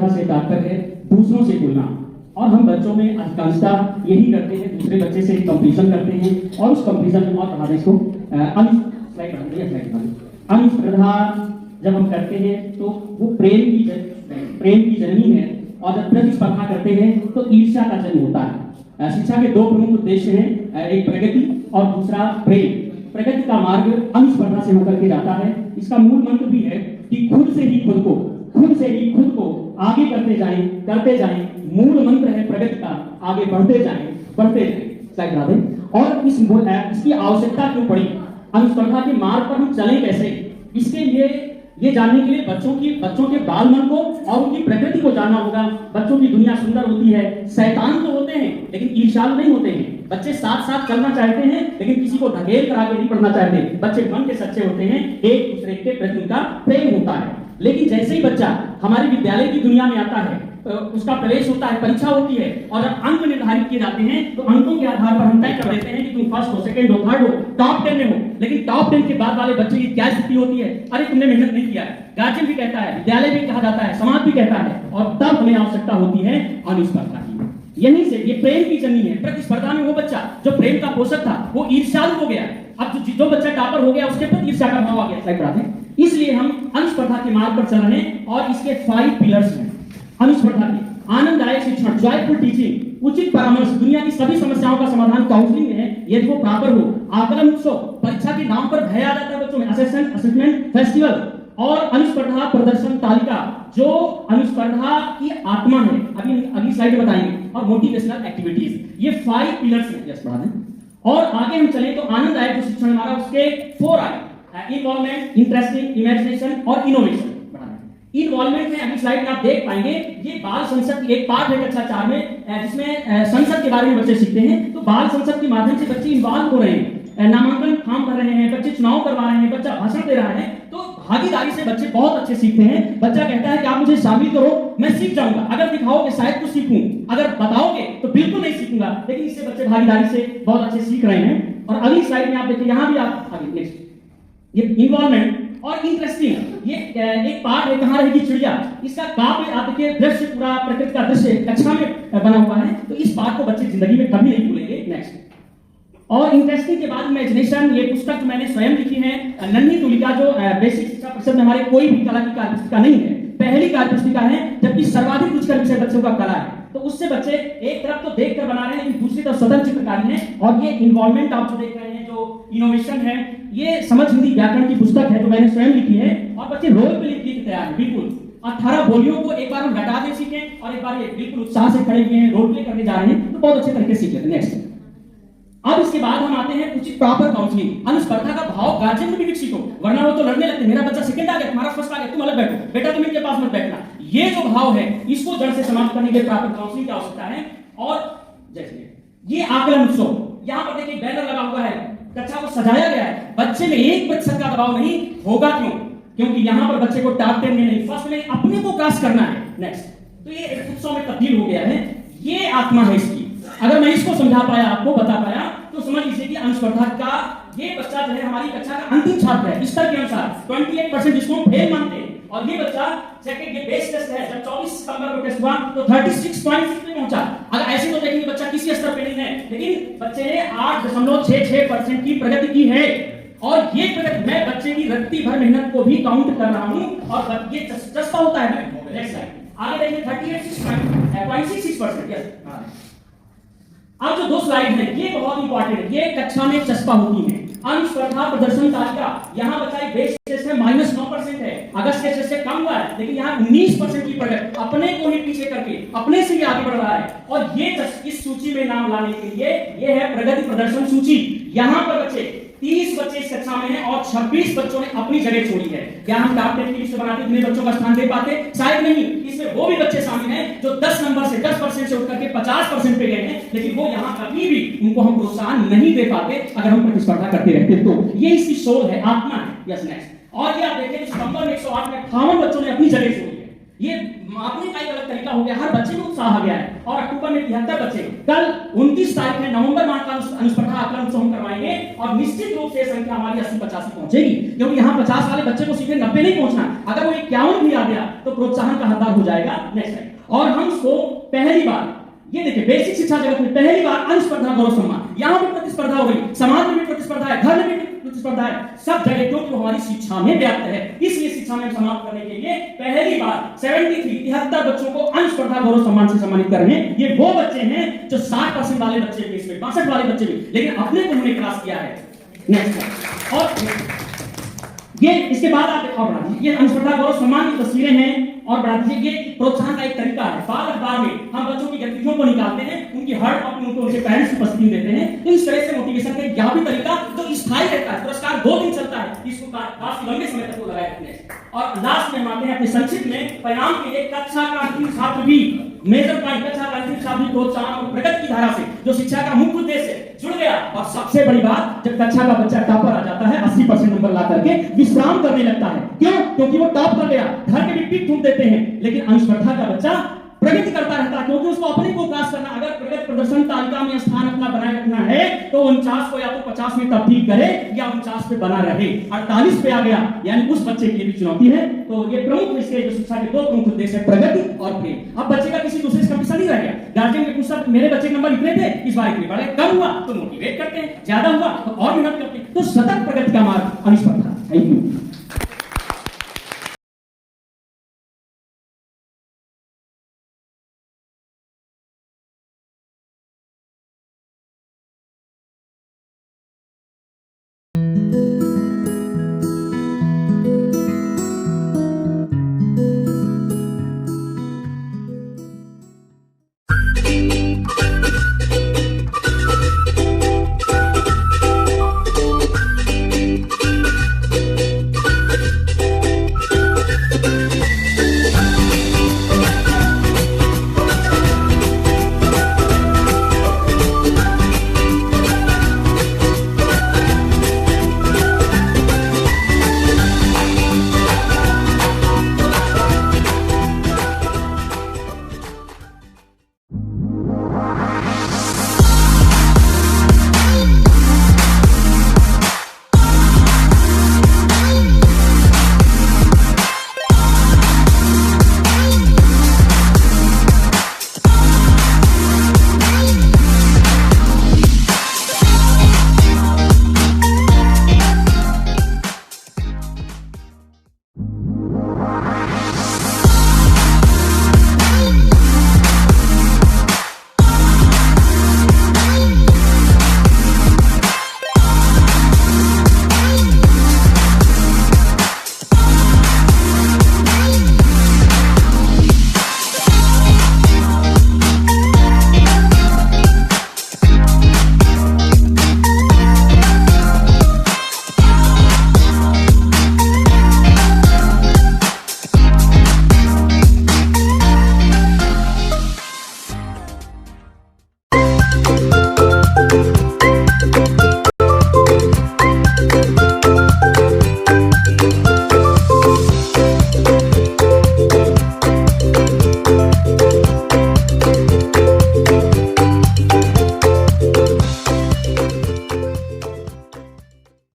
से तात्पर्य है दूसरों से तुलना। और हम बच्चों में अधिकांशतः यही करते हैं, दूसरे बच्चे से कंपैरिजन करते हैं और उस कंपैरिजन में और बढ़ा दें इसको अनुस्पर्धा जब हम करते हैं तो वो प्रेम की जननी है। और जब प्रतिस्पर्धा करते हैं तो ईर्ष्या का जन्म होता है। शिक्षा के दो प्रमुख उद्देश्य हैं, एक प्रगति और दूसरा प्रेम। प्रगति का मार्ग अनुस्पर्धा से होकर के जाता है। इसका मूल मंत्र भी है कि खुद से ही खुद को आगे करते जाएं। मूल मंत्र है प्रगति का, आगे बढ़ते जाएं। और इसकी आवश्यकता क्यों पड़ी, अनुस्पर्धा के मार्ग पर हम चलें कैसे, इसके लिए ये जानने के लिए बच्चों के बाल मन को और उनकी प्रकृति को जानना होगा। बच्चों की दुनिया सुंदर होती है, शैतान तो होते हैं लेकिन ईर्ष्यालु नहीं होते हैं। बच्चे साथ साथ चलना चाहते हैं लेकिन किसी को ढकेल कर आगे नहीं बढ़ना चाहते। बच्चे मन के सच्चे होते हैं, एक दूसरे के प्रति उनका प्रेम होता है। लेकिन जैसे ही बच्चा हमारे विद्यालय की दुनिया में आता है, उसका प्रवेश होता है, परीक्षा होती है और जब अंक निर्धारित किए जाते हैं तो अंकों के आधार पर हम तय कर देते हैं कि तुम फर्स्ट हो, सेकंड हो, थर्ड हो, टॉप 10 में हो। लेकिन टॉप 10 के बाद वाले बच्चे की क्या स्थिति होती है, अरे तुमने मेहनत नहीं किया है। गार्जियन भी कहता है, विद्यालय भी कहा जाता है, समाज भी कहता है, और तब हमें आवश्यकता होती है अनुस्पर्धा की। यहीं से ये प्रेम की जननी है। प्रतिस्पर्धा में वो बच्चा जो प्रेम का पोषक था वो ईर्ष्यालु हो गया। अब जो बच्चा टॉपर हो गया उसके प्रति ईर्ष्या का भाव आ गया। इसलिए हम अनुस्पर्धा के मार्ग पर चल रहे हैं और इसके 5 पिलर्स हैं अनुस्पर्धा के। आनंददायक शिक्षण, जॉयफुल टीचिंग, उचित परामर्श, दुनिया की सभी समस्याओं का समाधान काउंसलिंग में है यदि वो प्रॉपर हो। आकलन उत्सव, परीक्षा के नाम पर भय आ जाता है बच्चों में, असेसमेंट फेस्टिवल। और अनुस्पर्धा प्रदर्शन तालिका जो अनुस्पर्धा की आत्मा है, अभी अगली स्लाइड में बताएंगे। और मोटिवेशनल एक्टिविटीज, ये 5 पिलर्स हैं। यस बढ़ा दें। और आगे हम चले तो आनंददायक जो शिक्षण हमारा, उसके 4 आए, इन्वॉल्वमेंट, इंटरेस्टिंग, इमेजिनेशन और इनोवेशन। इन्वॉल्वमेंट में अगली स्लाइड में आप देख पाएंगे ये बाल संसद एक पार्ट है कक्षा 4 में, जिसमें संसद के बारे में बच्चे सीखते हैं। तो बाल संसद के माध्यम से बच्चे इन्वॉल्व हो रहे हैं, नामांकन फॉर्म भर रहे हैं, बच्चे चुनाव करवा रहे हैं, बच्चा भाषण दे रहा है। तो भागीदारी से बच्चे बहुत अच्छे सीखते हैं। बच्चा कहता है कि आप मुझे शामिल करो, मैं सीख जाऊंगा। अगर दिखाओगे शायद कुछ सीखूं, अगर बताओगे तो बिल्कुल नहीं सीखूंगा। लेकिन इससे बच्चे भागीदारी से बहुत अच्छे सीख रहे हैं। और अगली स्लाइड में आप देखिए, यहां भी आप आगे नेक्स्ट, ये इन्वॉल्वमेंट और इंटरेस्टिंग, ये एक पार्ट है कहां रहेगी चिड़िया। इसका काव्य आप देखिए, दृश्य पूरा प्रकृति का दृश्य कक्षा में बना हुआ है। तो इस पार्ट को बच्चे जिंदगी में कभी नहीं भूलेंगे। नेक्स्ट। और इंटरेस्टिंग के बाद इमेजिनेशन, ये पुस्तक जो मैंने स्वयं लिखी है, नन्ही तुलिका, जो बेसिक शिक्षा परिषद में हमारे कोई भी कला की कार्यपुस्तिका नहीं है, पहली कार्यपुस्तिका है, जबकि सर्वाधिक रुचिकर विषय बच्चों का कला है। तो उससे बच्चे एक तरफ तो देखकर बना रहे हैं लेकिन दूसरी तरफ स्वतंत्र चित्रकारी है। और ये इन्वॉल्वमेंट आप जो देख रहे हैं, जो इनोवेशन है, ये समझ हिंदी व्याकरण की पुस्तक है जो मैंने स्वयं लिखी है। और बच्चे रोल प्ले के लिए तैयार है। बिल्कुल 18 बोलियों को एक बार हम घटा दे सीखें और एक बार ये बिल्कुल उत्साह से खड़े हुए हैं, रोल प्ले करने जा रहे हैं, तो बहुत अच्छे तरीके से सीख लेते हैं। नेक्स्ट। अब इसके बाद हम आते हैं उचित प्रॉपर काउंसलिंग। अनुस्पर्धा का भाव गार्जियन में भी विकसित हो, वरना वो तो लड़ने लगते, मेरा बच्चा सेकंड आ गया, तुम्हारा फर्स्ट आ गया, तुम अलग बैठो, बेटा तुम इनके पास मत बैठना। ये जो भाव है इसको जड़ से समाप्त करने के लिए प्रॉपर काउंसलिंग की आवश्यकता है। और जैसे ये आकलन उत्सव, यहां पर देखिए बैनर लगा हुआ है, कक्षा को सजाया गया है। बच्चे में 1% का दबाव नहीं होगा। क्यों? क्योंकि यहां पर बच्चे को टॉप 10 में नहीं, फर्स्ट में अपने को क्रॉस करना है। नेक्स्ट। तो ये एक उत्सव में तब्दील हो गया है। ये आत्मा है इसकी। अगर मैं इसको समझा पाया, आपको बता पाया, तो समझ लीजिए कि अनुस्पर्धा का ये बच्चा जो है हमारी कक्षा का अंतिम छात्र है। स्तर के अनुसार 28% जिसको हम फेल मानते हैं। और ये बच्चा सेकंड, ये बेस टेस्ट है, जब 24 सितंबर को टेस्ट हुआ तो 36.6 पे पहुंचा। अगर ऐसे तो देखेंगे बच्चा किसी स्तर पे नहीं है, लेकिन बच्चे ने 8.66% की प्रगति की है। और ये प्रगति मैं बच्चे की रत्ती भर मेहनत को भी काउंट कर रहा हूं। और ये चस्पा होता है। नेक्स्ट स्लाइड आगे देखिए, 38.66%। यस। अब जो 2 स्लाइड है ये बहुत इंपॉर्टेंट है, ये कक्षा में चस्पा होती है। अनुस्पर्धा प्रदर्शन तालिका, यहाँ बच्चा बेस टेस्ट में -9% है, अगस्त के टेस्ट से कम हुआ है, लेकिन यहाँ 19% की प्रगति, अपने को ही पीछे करके अपने से ही आगे बढ़ रहा है। और ये इस सूची में नाम लाने के लिए ये है प्रगति प्रदर्शन सूची। यहाँ पर बच्चे 30 बच्चे इस कक्षा में हैं और 26 बच्चों ने अपनी जगह छोड़ी है। क्या हम टॉप 10 की लिस्ट बनाते इतने बच्चों का स्थान दे पाते? शायद नहीं। इसमें वो भी बच्चे शामिल हैं जो 10 नंबर से 10% से उठकर के 50% पे गए हैं, लेकिन वो यहाँ कभी भी उनको हम प्रोत्साहन नहीं दे पाते अगर हम प्रतिस्पर्धा करते रहते। तो ये इसकी सोल है, आत्मा है। यस। नेक्स्ट। और ये आप देखें सितंबर में 108 में 58 बच्चों ने अपनी जगह छोड़ी है। ये मापने का एक अलग तरीका हो गया, हर बच्चे में उत्साह आ गया है। और अक्टूबर में 73 बच्चे, कल 29 तारीख है नवंबर माह का अनुस्पर्धा आकलन उत्सव हम करवाएंगे और निश्चित रूप से संख्या हमारी 80-85 पहुंचेगी, क्योंकि यहाँ 50 वाले बच्चे को सीधे 90 नहीं पहुंचना। अगर वो 51 भी आ गया तो प्रोत्साहन का हकदार हो जाएगा नेक्स्ट टाइम। और हम इसको पहली बार, ये देखिए बेसिक शिक्षा जगत में पहली बार अनुस्पर्धा गौरव सम्मान, यहाँ भी प्रतिस्पर्धा हो गई, समाज में भी प्रतिस्पर्धा है, घर में भी प्रतिस्पर्धा है, सब जगह, क्योंकि वो हमारी शिक्षा में व्याप्त है। इसलिए शिक्षा में समाप्त करने के लिए पहली बार 73 बच्चों को अनुस्पर्धा गौरव सम्मान से सम्मानित कर रहे हैं। ये वो बच्चे हैं जो 60% वाले बच्चे भी, इसमें 62 वाले बच्चे भी, लेकिन अपने को हमने क्रॉस किया है। नेक्स्ट, और ये इसके बाद आप देखो बढ़ा दीजिए, ये अनुस्पर्धा गौरव सम्मान की तस्वीरें हैं और बढ़ा दीजिए। ये प्रोत्साहन का एक तरीका है। बार अखबार में हम बच्चों की गतिविधियों को निकालते हैं, उनकी हार्ड कॉपी उनको उनके पेरेंट्स की उपस्थिति देते हैं। इस तरह से मोटिवेशन का यह भी तरीका जो स्थायी रहता है, पुरस्कार 2 दिन चलता है, इसको काफी लंबे समय तक लगाए रखते हैं। और लास्ट में हम आते हैं अपने संक्षिप्त में परिणाम के लिए कक्षा का अंतिम छात्र भी मेजर पॉइंट, कक्षा का अंतिम छात्र भी प्रोत्साहन और प्रगति की धारा से जो शिक्षा का मुख्य उद्देश्य जुड़ गया। और सबसे बड़ी बात, जब कक्षा का बच्चा टॉपर आ जाता है, 80% नंबर ला करके विश्राम करने लगता है। क्यों? क्योंकि वो टॉप कर गया। घर के भी पीठ ठूक देते हैं, लेकिन अनुस्पर्धा का बच्चा प्रगति करता रहता है, क्योंकि उसको अपने को क्रॉस करना। अगर प्रगति प्रदर्शन तालिका में स्थान अपना बनाए रखना है तो 49 को या तो 50 में तब्दील करे या 49 पे बना रहे। 48 पे आ गया, यानी उस बच्चे के लिए भी चुनौती है। तो ये प्रमुख इसके जो शिक्षा के 2 प्रमुख उद्देश्य है, प्रगति और प्रेम। अब बच्चे का किसी दूसरे से कंपटीशन नहीं रह गया। गार्जियन के पूछता मेरे बच्चे के नंबर इतने थे, इस बार इतने बढ़े, कम हुआ तो मोटिवेट करते हैं, ज्यादा हुआ तो और मेहनत करते हैं। तो सतत प्रगति का मार्ग अनुस्पर्धा। Thank you.